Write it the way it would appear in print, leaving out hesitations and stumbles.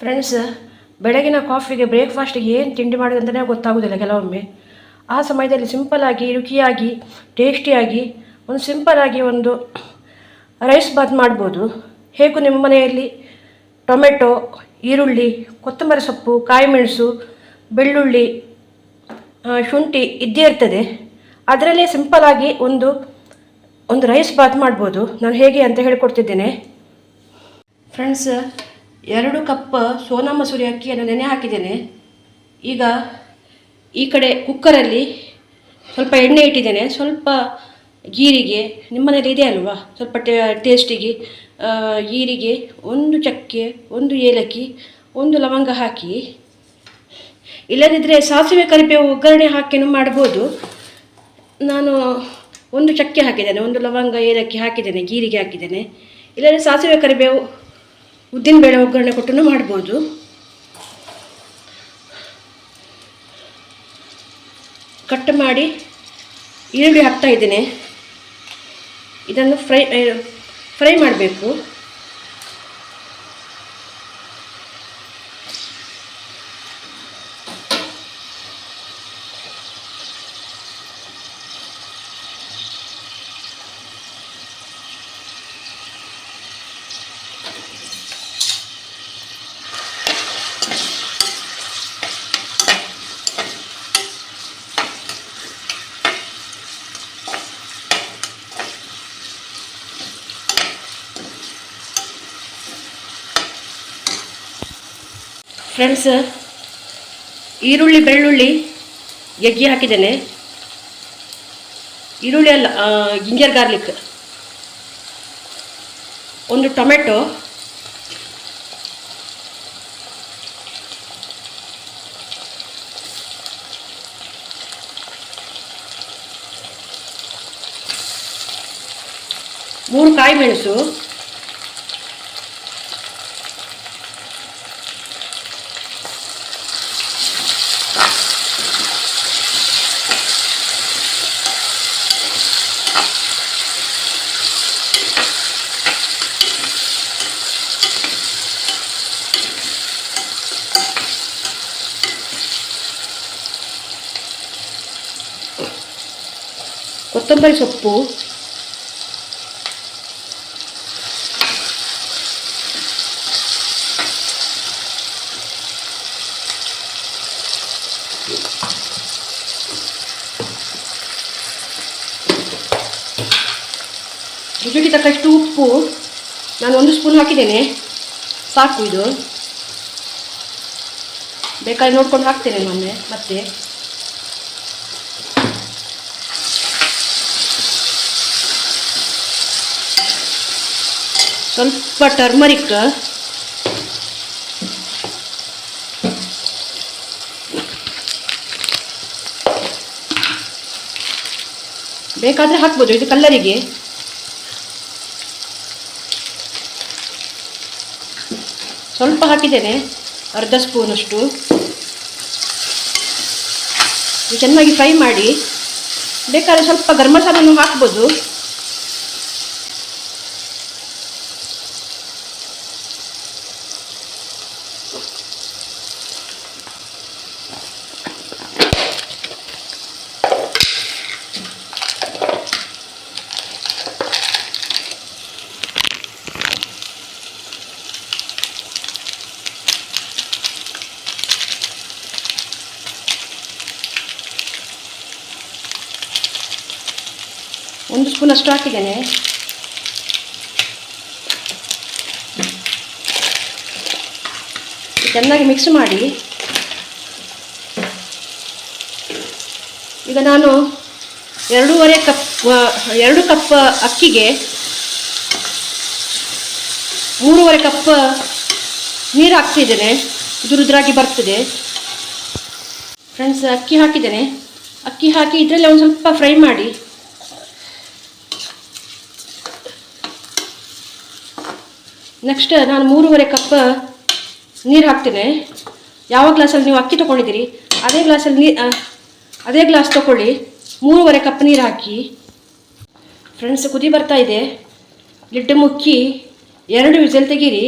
Friends, ಬೆಳಗಿನ ಕಾಫಿಗೆ ಬ್ರೇಕ್ಫಾಸ್ಟಿಗೆ ಏನು ತಿಂಡಿ ಮಾಡೋದು ಅಂತಲೇ ಗೊತ್ತಾಗೋದಿಲ್ಲ ಕೆಲವೊಮ್ಮೆ. ಆ ಸಮಯದಲ್ಲಿ ಸಿಂಪಲ್ಲಾಗಿ, ರುಚಿಯಾಗಿ, ಟೇಸ್ಟಿಯಾಗಿ ಒಂದು ರೈಸ್ ಬಾತ್ ಮಾಡ್ಬೋದು. ಹೇಗೂ ನಿಮ್ಮ ಮನೆಯಲ್ಲಿ ಟೊಮೆಟೊ, ಈರುಳ್ಳಿ, ಕೊತ್ತಂಬರಿ ಸೊಪ್ಪು, ಕಾಯಿಮೆಣಸು, ಬೆಳ್ಳುಳ್ಳಿ, ಶುಂಠಿ ಇದ್ದೇ ಇರ್ತದೆ. ಅದರಲ್ಲೇ ಸಿಂಪಲ್ಲಾಗಿ ಒಂದು ರೈಸ್ ಬಾತ್ ಮಾಡ್ಬೋದು. ನಾನು ಹೇಗೆ ಅಂತ ಹೇಳಿಕೊಡ್ತಿದ್ದೇನೆ. ಫ್ರೆಂಡ್ಸ್, 2 ಕಪ್ ಸೋನಾ ಮಸೂರಿ ಅಕ್ಕಿಯನ್ನು ನೆನೆ ಹಾಕಿದ್ದೇನೆ. ಈಗ ಈ ಕಡೆ ಕುಕ್ಕರಲ್ಲಿ ಸ್ವಲ್ಪ ಎಣ್ಣೆ ಇಟ್ಟಿದ್ದೇನೆ. ಸ್ವಲ್ಪ ಜೀರಿಗೆ, ನಿಮ್ಮನೇಲಿ ಇದೆ ಅಲ್ವಾ, ಸ್ವಲ್ಪ ಟೇಸ್ಟಿಗೆ ಜೀರಿಗೆ, 1 ಚಕ್ಕೆ, 1 ಏಲಕ್ಕಿ, 1 ಲವಂಗ ಹಾಕಿ, ಇಲ್ಲದಿದ್ದರೆ ಸಾಸಿವೆ ಕರಿಬೇವು ಒಗ್ಗರಣೆ ಹಾಕಿನೂ ಮಾಡ್ಬೋದು. ನಾನು 1 ಚಕ್ಕೆ ಹಾಕಿದ್ದೇನೆ, 1 ಲವಂಗ, ಏಲಕ್ಕಿ ಹಾಕಿದ್ದೇನೆ, ಜೀರಿಗೆ ಹಾಕಿದ್ದೇನೆ. ಇಲ್ಲದ್ರೆ ಸಾಸಿವೆ ಕರಿಬೇವು ಉದ್ದಿನಬೇಳೆ ಒಗ್ಗರಣೆ ಕೊಟ್ಟು ಮಾಡ್ಬೋದು. ಕಟ್ ಮಾಡಿ ಈರುಳ್ಳಿ ಹಾಕ್ತಾ ಇದ್ದೇನೆ. ಇದನ್ನು ಫ್ರೈ ಮಾಡಬೇಕು. ಫ್ರೆಂಡ್ಸ್, ಈರುಳ್ಳಿ ಬೆಳ್ಳುಳ್ಳಿ ಜಜ್ಜಿ ಹಾಕಿದ್ದೇನೆ. ಈರುಳ್ಳಿ ಅಲ್ಲ, ಜಿಂಜರ್ ಗಾರ್ಲಿಕ್, 1 ಟೊಮೆಟೊ, ಮೂರು ಕಾಯಿಮೆಣಸು, ಕೊತ್ತಂಬರಿ ಸೊಪ್ಪು, ರುಚಿಗೆ ತಕ್ಕಷ್ಟು ಉಪ್ಪು. ನಾನು 1 ಸ್ಪೂನ್ ಹಾಕಿದ್ದೇನೆ, ಸಾಕು. ಇದು ಬೇಕಾದ್ರೆ ನೋಡ್ಕೊಂಡು ಹಾಕ್ತೇನೆ ಮತ್ತೆ. ಸ್ವಲ್ಪ ಟರ್ಮರಿಕ್, ಬೇಕಾದರೆ ಹಾಕ್ಬೋದು, ಇದು ಕಲ್ಲರಿಗೆ. ಸ್ವಲ್ಪ ಹಾಕಿದ್ದೇನೆ, ಅರ್ಧ ಸ್ಪೂನಷ್ಟು. ಚೆನ್ನಾಗಿ ಫ್ರೈ ಮಾಡಿ. ಬೇಕಾದರೆ ಸ್ವಲ್ಪ ಗರಂ ಮಸಾಲನ್ನು ಹಾಕ್ಬೋದು. ಒಂದು ಸ್ಪೂನ್ ಅಷ್ಟು ಹಾಕಿದ್ದೇನೆ. ಚೆನ್ನಾಗಿ ಮಿಕ್ಸ್ ಮಾಡಿ. ಈಗ ನಾನು 2 ಕಪ್ ಅಕ್ಕಿಗೆ 3.5 ಕಪ್ ನೀರು ಹಾಕ್ತಿದ್ದೇನೆ. ಉದುರುದ್ರಾಗಿ ಬರ್ತದೆ. ಫ್ರೆಂಡ್ಸ್, ಅಕ್ಕಿ ಹಾಕಿದ್ದೇನೆ. ಅಕ್ಕಿ ಹಾಕಿ ಇದರಲ್ಲಿ ಒಂದು ಸ್ವಲ್ಪ ಫ್ರೈ ಮಾಡಿ. ನೆಕ್ಸ್ಟ್ ನಾನು 3.5 ಕಪ್ ನೀರು ಹಾಕ್ತೇನೆ. ಯಾವ ಗ್ಲಾಸಲ್ಲಿ ನೀವು ಅಕ್ಕಿ ತೊಗೊಂಡಿದ್ದೀರಿ ಅದೇ ಗ್ಲಾಸ್ ತೊಗೊಳ್ಳಿ. 3.5 ಕಪ್ ನೀರು ಹಾಕಿ. ಫ್ರೆಂಡ್ಸ್, ಕುದಿ ಬರ್ತಾ ಇದೆ. ಲಿಡ್ ಮುಚ್ಚಿ 2 ವಿಸಿಲ್ ತೆಗೀರಿ.